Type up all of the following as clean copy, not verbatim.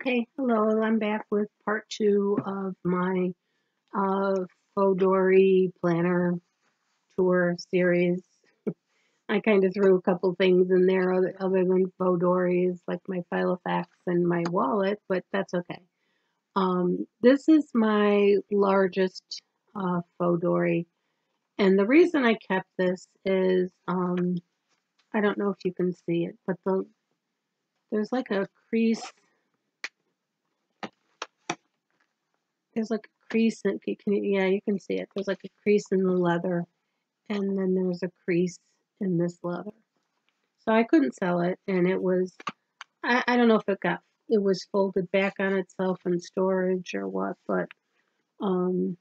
Okay, hello, I'm back with part two of my faux dori planner tour series. I kind of threw a couple things in there other than faux dories, like my Filofax and my wallet, but that's okay. This is my largest faux dori, and the reason I kept this is I don't know if you can see it, but there's like a crease. There's like a crease, and yeah, you can see it. There's like a crease in the leather, and then there's a crease in this leather. So I couldn't sell it, and it was, I don't know if it was folded back on itself in storage or what, but um,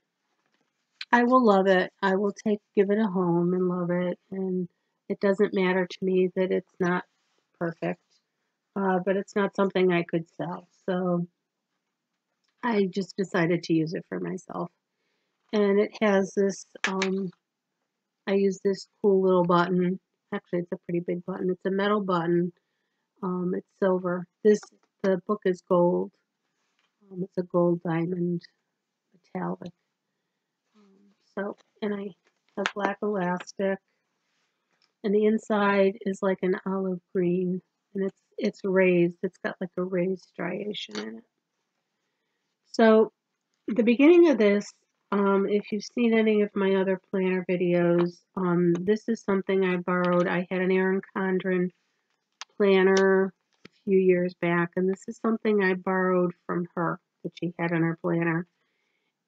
I will love it. I will give it a home and love it, and it doesn't matter to me that it's not perfect, but it's not something I could sell. So I just decided to use it for myself. And it has this, I use this cool little button. Actually, it's a pretty big button. It's a metal button. It's silver. The book is gold. It's a gold diamond metallic. And I have black elastic, and the inside is like an olive green, and it's raised. It's got like a raised striation in it. So the beginning of this, if you've seen any of my other planner videos, this is something I borrowed. I had an Erin Condren planner a few years back, and this is something I borrowed from her that she had in her planner.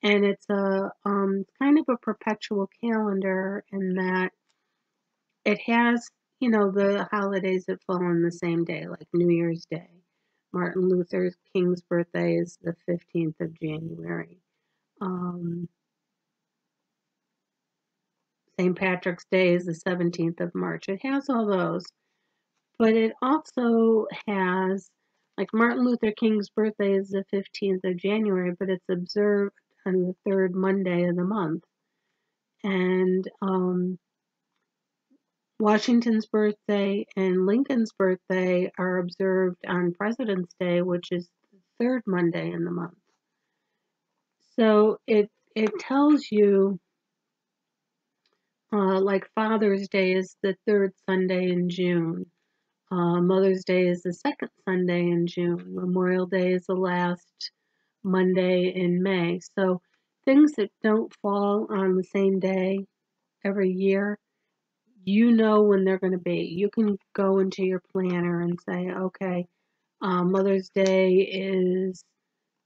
And it's a kind of a perpetual calendar in that it has, the holidays that fall on the same day, like New Year's Day. Martin Luther King's birthday is the 15th of January. St. Patrick's Day is the 17th of March. It has all those. But it also has, like Martin Luther King's birthday is the 15th of January, but it's observed on the third Monday of the month. And Washington's birthday and Lincoln's birthday are observed on President's Day, which is the third Monday in the month. So it tells you, like Father's Day is the third Sunday in June. Mother's Day is the second Sunday in June. Memorial Day is the last Monday in May. So things that don't fall on the same day every year, you know when they're going to be. You can go into your planner and say, okay, Mother's Day is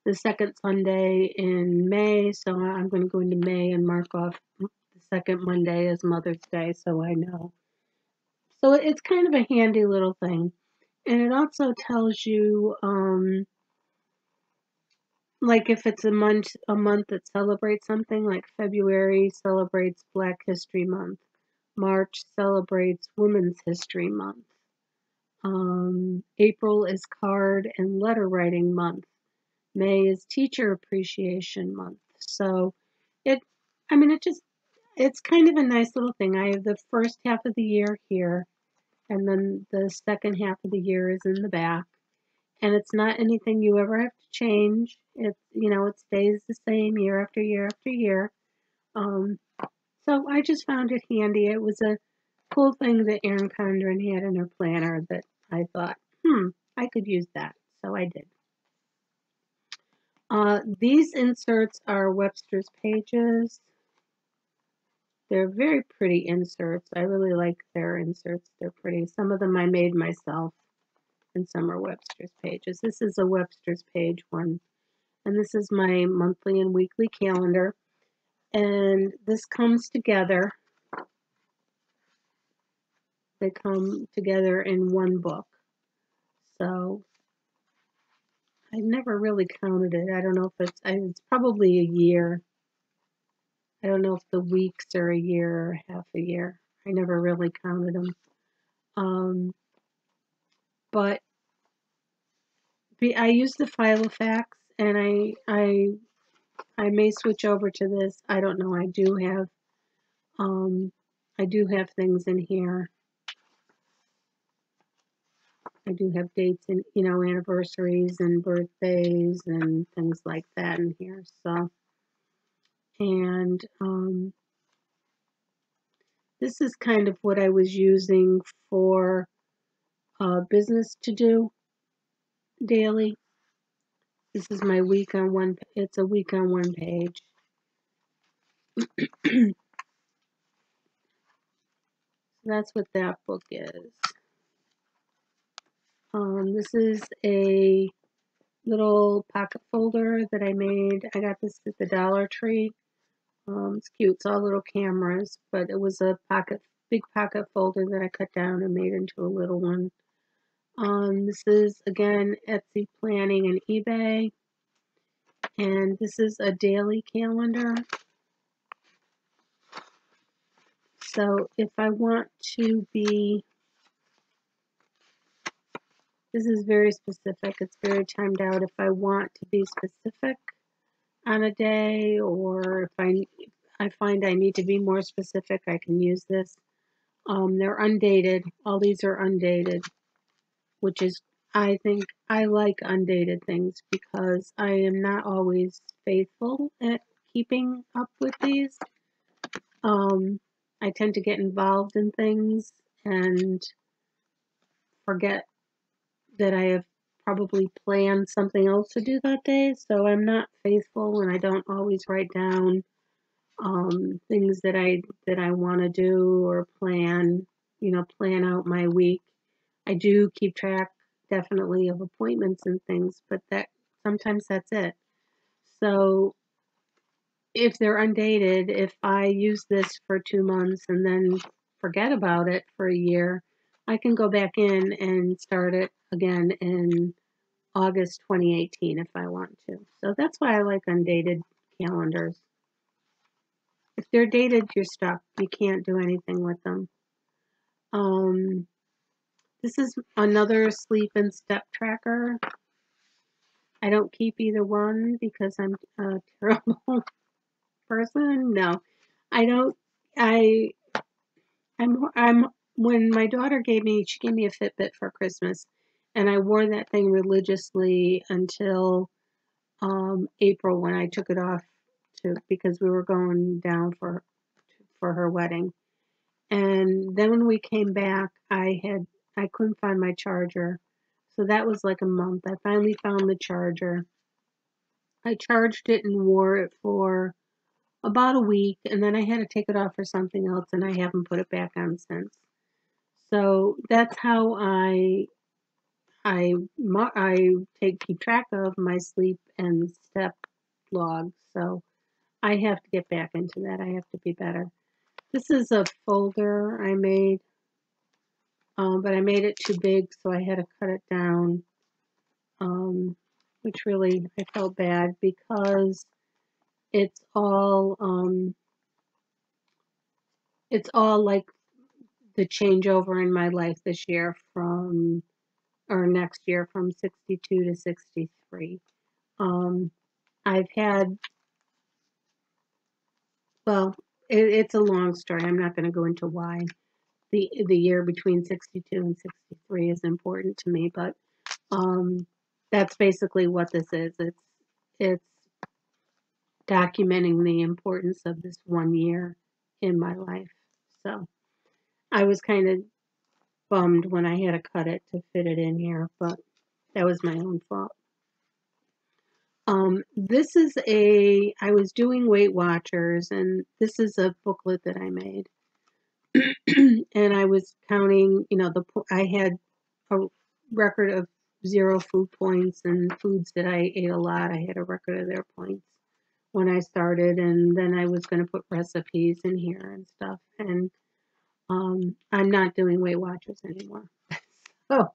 the second Sunday in May, so I'm going to go into May and mark off the second Monday as Mother's Day so I know. So it's kind of a handy little thing. And it also tells you, like if it's a month that celebrates something, like February celebrates Black History Month, March celebrates Women's History Month, April is Card and Letter Writing Month, May is Teacher Appreciation Month. So it's kind of a nice little thing. I have the first half of the year here, and then the second half of the year is in the back. And it's not anything you ever have to change. It stays the same year after year after year. So I just found it handy. It was a cool thing that Erin Condren had in her planner that I thought, I could use that. So I did. These inserts are Webster's Pages. They're very pretty inserts. I really like their inserts. They're pretty. Some of them I made myself, and some are Webster's Pages. This is a Webster's Page one, and this is my monthly and weekly calendar. And this comes together. They come together in one book. So I never really counted it. I don't know if it's probably a year. I don't know if the weeks are a year or half a year. I never really counted them. But I use the Filofax, and I may switch over to this. I don't know. I do have things in here. I do have dates and, anniversaries and birthdays and things like that in here. So, and this is kind of what I was using for business to do daily. This is my week on one, it's a week on one page. So that's what that book is. This is a little pocket folder that I made. I got this at the Dollar Tree. It's cute. It's all little cameras, but it was a big pocket folder that I cut down and made into a little one. This is, again, Etsy Planning and eBay. And this is a daily calendar. So if I want to be, this is very specific. It's very timed out. If I want to be specific on a day, or if I find I need to be more specific, I can use this. They're undated. All these are undated, which is, I think, I like undated things because I am not always faithful at keeping up with these. I tend to get involved in things and forget that I have probably planned something else to do that day, so I'm not faithful, and I don't always write down things that I want to do or plan out my week. I do keep track definitely of appointments and things, but sometimes that's it. So if they're undated, if I use this for 2 months and then forget about it for a year, I can go back in and start it again in August 2018 if I want to. So that's why I like undated calendars. If they're dated, you're stuck. You can't do anything with them. This is another sleep and step tracker. I don't keep either one because I'm a terrible person. No, I don't. I'm when my daughter she gave me a Fitbit for Christmas, and I wore that thing religiously until April when I took it off because we were going down for her wedding. And then when we came back, I couldn't find my charger. So that was like a month. I finally found the charger. I charged it and wore it for about a week, and then I had to take it off for something else, and I haven't put it back on since. So that's how I keep track of my sleep and step log. So I have to get back into that. I have to be better. This is a folder I made, but I made it too big, so I had to cut it down, which really I felt bad because it's all like the changeover in my life this year next year from 62 to 63. I've had, well, it's a long story. I'm not going to go into why the year between 62 and 63 is important to me, but that's basically what this is. It's documenting the importance of this one year in my life. So I was kind of bummed when I had to cut it to fit it in here, but that was my own fault. This is I was doing Weight Watchers, and this is a booklet that I made. And I was counting, I had a record of 0 food points, and foods that I ate a lot, I had a record of their points when I started, and then I was going to put recipes in here and stuff. And I'm not doing Weight Watchers anymore. So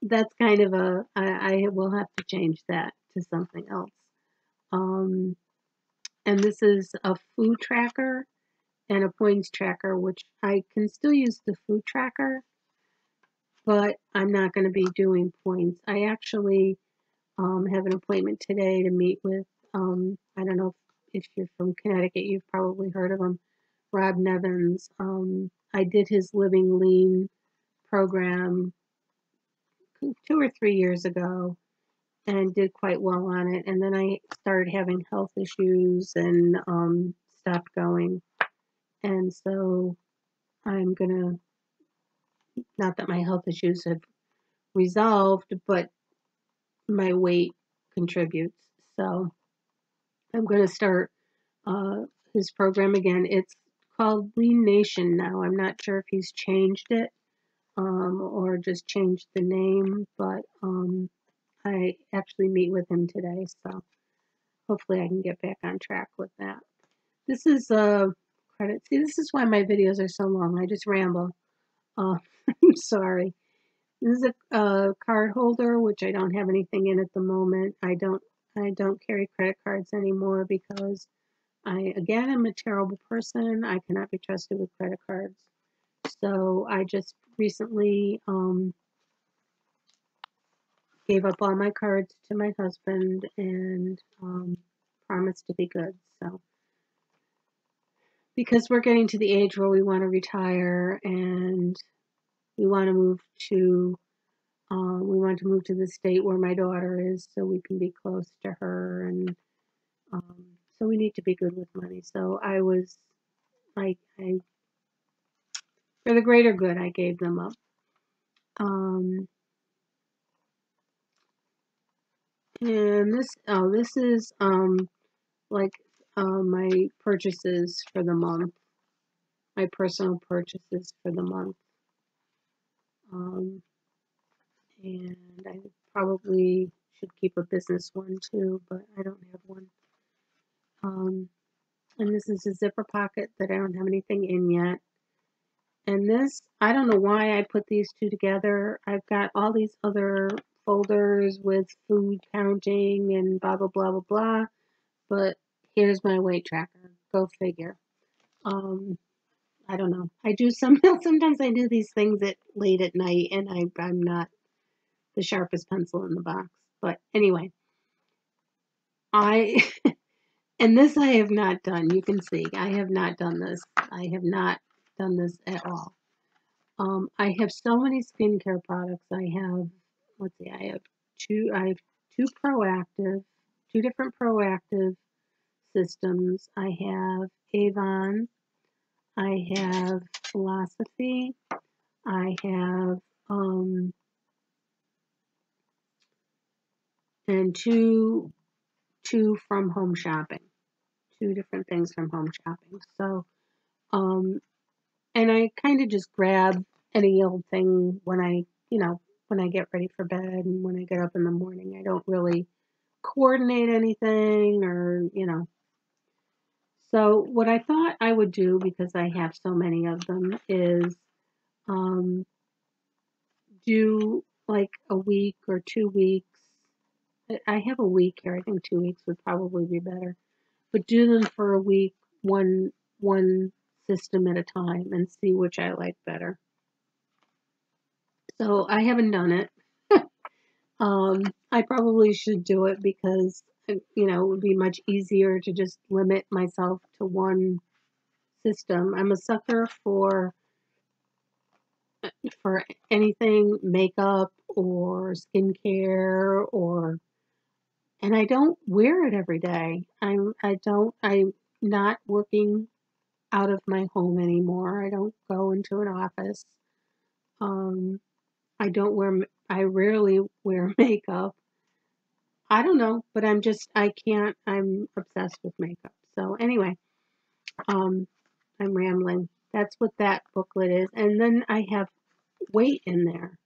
that's kind of I will have to change that to something else. And this is a food tracker and a points tracker, which I can still use the food tracker, but I'm not going to be doing points. I actually have an appointment today to meet with, I don't know if you're from Connecticut, you've probably heard of him, Rob Nevins. I did his Living Lean program 2 or 3 years ago and did quite well on it. And then I started having health issues and stopped going. And so I'm gonna, not that my health issues have resolved, but my weight contributes. So I'm gonna start his program again. It's called Lean Nation now. I'm not sure if he's changed it or just changed the name, but I actually meet with him today, so hopefully I can get back on track with that. This is credit. See, this is why my videos are so long. I just ramble. I'm sorry. This is a card holder, which I don't have anything in at the moment. I don't carry credit cards anymore because again, I'm a terrible person. I cannot be trusted with credit cards. So I just recently gave up all my cards to my husband and promised to be good. So because we're getting to the age where we want to retire and we want to move to the state where my daughter is so we can be close to her, and so we need to be good with money. So I was like, for the greater good, I gave them up. And this is like my purchases for the month, my personal purchases for the month. And I probably should keep a business one too, but I don't have one. And this is a zipper pocket that I don't have anything in yet. And this, I don't know why I put these two together. I've got all these other folders with food counting and blah, blah, blah, blah, blah. But here's my weight tracker. Go figure. I don't know. I do sometimes I do these things late at night, and I'm not the sharpest pencil in the box. But anyway, and this I have not done. You can see I have not done this. I have not done this at all. I have so many skincare products. I have, let's see, I have two different Proactive systems. I have Avon. I have Philosophy. I have and two from Home Shopping. Two different things from Home Shopping. So and I kind of just grab any old thing when I get ready for bed and when I get up in the morning. I don't really coordinate anything or. So what I thought I would do, because I have so many of them, is do like a week or 2 weeks. I have a week here. I think 2 weeks would probably be better. But do them for a week, one system at a time, and see which I like better. So I haven't done it. I probably should do it because it would be much easier to just limit myself to one system. I'm a sucker for anything makeup or skincare and I don't wear it every day. I'm not working out of my home anymore. I don't go into an office. I rarely wear makeup. I don't know, but I'm obsessed with makeup. So anyway, I'm rambling. That's what that booklet is. And then I have weight in there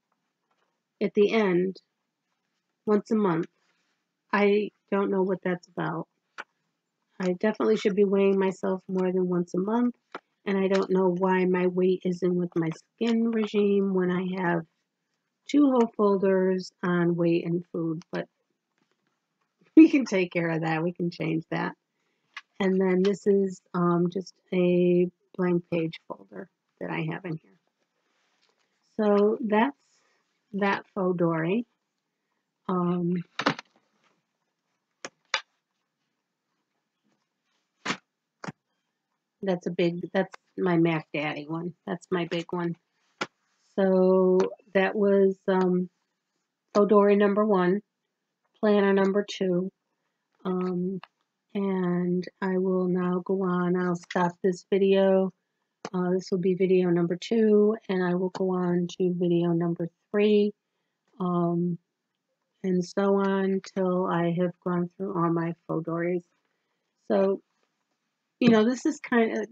at the end once a month. I don't know what that's about. I definitely should be weighing myself more than once a month. And I don't know why my weight isn't with my skin regime when I have 2 whole folders on weight and food. But we can take care of that. We can change that. And then this is just a blank page folder that I have in here. So that's that faux dori. That's my Mac Daddy one. That's my big one. So that was faux dori number 1, planner number 2, and I will now go on. I'll stop this video. This will be video number 2, and I will go on to video number 3, and so on till I have gone through all my faux doris. So, you know, this is kind of,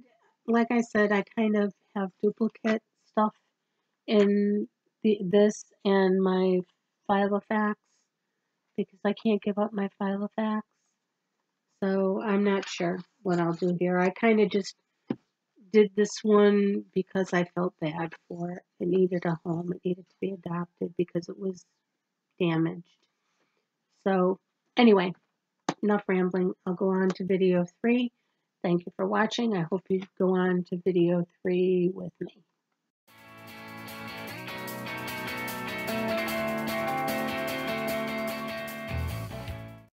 like I said, I kind of have duplicate stuff in this and my Filofax because I can't give up my Filofax. So I'm not sure what I'll do here. I kind of just did this one because I felt bad for it. It needed a home. It needed to be adopted because it was damaged. So anyway, enough rambling. I'll go on to video 3. Thank you for watching. I hope you go on to video 3 with me.